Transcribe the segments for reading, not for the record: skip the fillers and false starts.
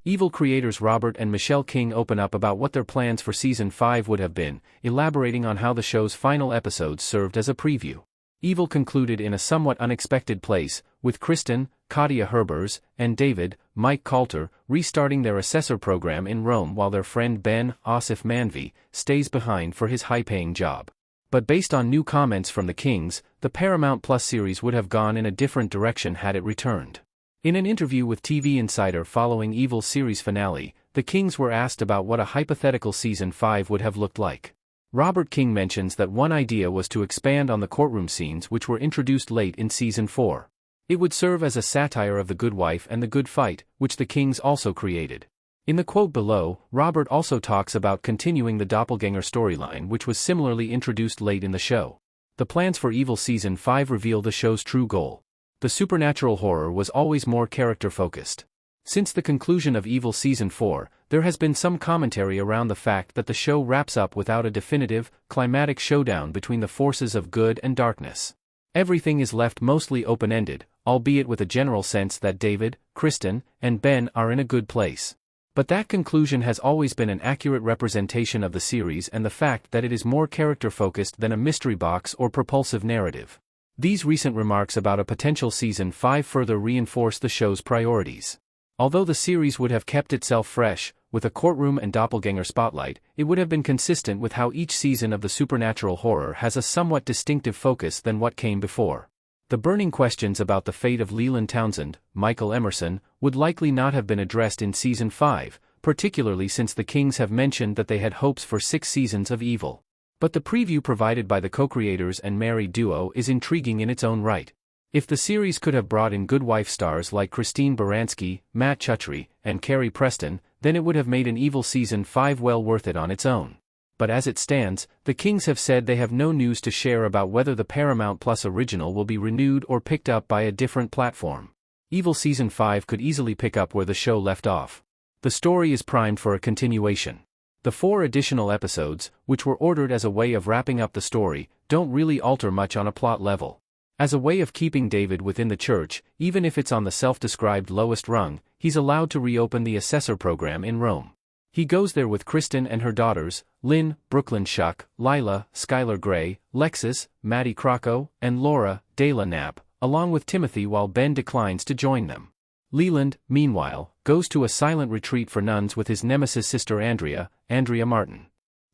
Evil creators Robert and Michelle King open up about what their plans for Season 5 would have been, elaborating on how the show's final episodes served as a preview. Evil concluded in a somewhat unexpected place, with Kristen, Katia Herbers, and David, Mike Coulter, restarting their assessor program in Rome while their friend Ben, Asif Manvi, stays behind for his high-paying job. But based on new comments from the Kings, the Paramount Plus series would have gone in a different direction had it returned. In an interview with TV Insider following Evil's series finale, the Kings were asked about what a hypothetical Season 5 would have looked like. Robert King mentions that one idea was to expand on the courtroom scenes which were introduced late in Season 4. It would serve as a satire of The Good Wife and The Good Fight, which the Kings also created. In the quote below, Robert also talks about continuing the doppelganger storyline which was similarly introduced late in the show. The plans for Evil Season 5 reveal the show's true goal. The supernatural horror was always more character-focused. Since the conclusion of Evil Season 4, there has been some commentary around the fact that the show wraps up without a definitive, climatic showdown between the forces of good and darkness. Everything is left mostly open-ended, albeit with a general sense that David, Kristen, and Ben are in a good place. But that conclusion has always been an accurate representation of the series and the fact that it is more character-focused than a mystery box or propulsive narrative. These recent remarks about a potential Season 5 further reinforce the show's priorities. Although the series would have kept itself fresh, with a courtroom and doppelganger spotlight, it would have been consistent with how each season of the supernatural horror has a somewhat distinctive focus than what came before. The burning questions about the fate of Leland Townsend, Michael Emerson, would likely not have been addressed in Season 5, particularly since the Kings have mentioned that they had hopes for 6 seasons of Evil. But the preview provided by the co-creators and married duo is intriguing in its own right. If the series could have brought in Good Wife stars like Christine Baranski, Matt Chutry, and Carrie Preston, then it would have made an Evil Season 5 well worth it on its own. But as it stands, the Kings have said they have no news to share about whether the Paramount Plus original will be renewed or picked up by a different platform. Evil Season 5 could easily pick up where the show left off. The story is primed for a continuation. The 4 additional episodes, which were ordered as a way of wrapping up the story, don't really alter much on a plot level. As a way of keeping David within the church, even if it's on the self-described lowest rung, he's allowed to reopen the assessor program in Rome. He goes there with Kristen and her daughters, Lynn, Brooklyn Shuck, Lila, Skylar Gray, Lexis, Maddie Crocco, and Laura, Dela Knapp, along with Timothy while Ben declines to join them. Leland, meanwhile, goes to a silent retreat for nuns with his nemesis sister Andrea Martin.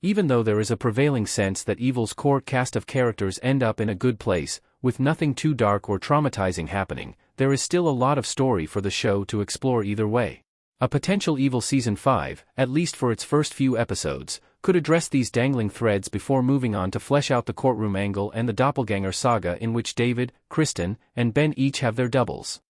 Even though there is a prevailing sense that Evil's core cast of characters end up in a good place, with nothing too dark or traumatizing happening, there is still a lot of story for the show to explore either way. A potential Evil Season 5, at least for its first few episodes, could address these dangling threads before moving on to flesh out the courtroom angle and the doppelganger saga in which David, Kristen, and Ben each have their doubles.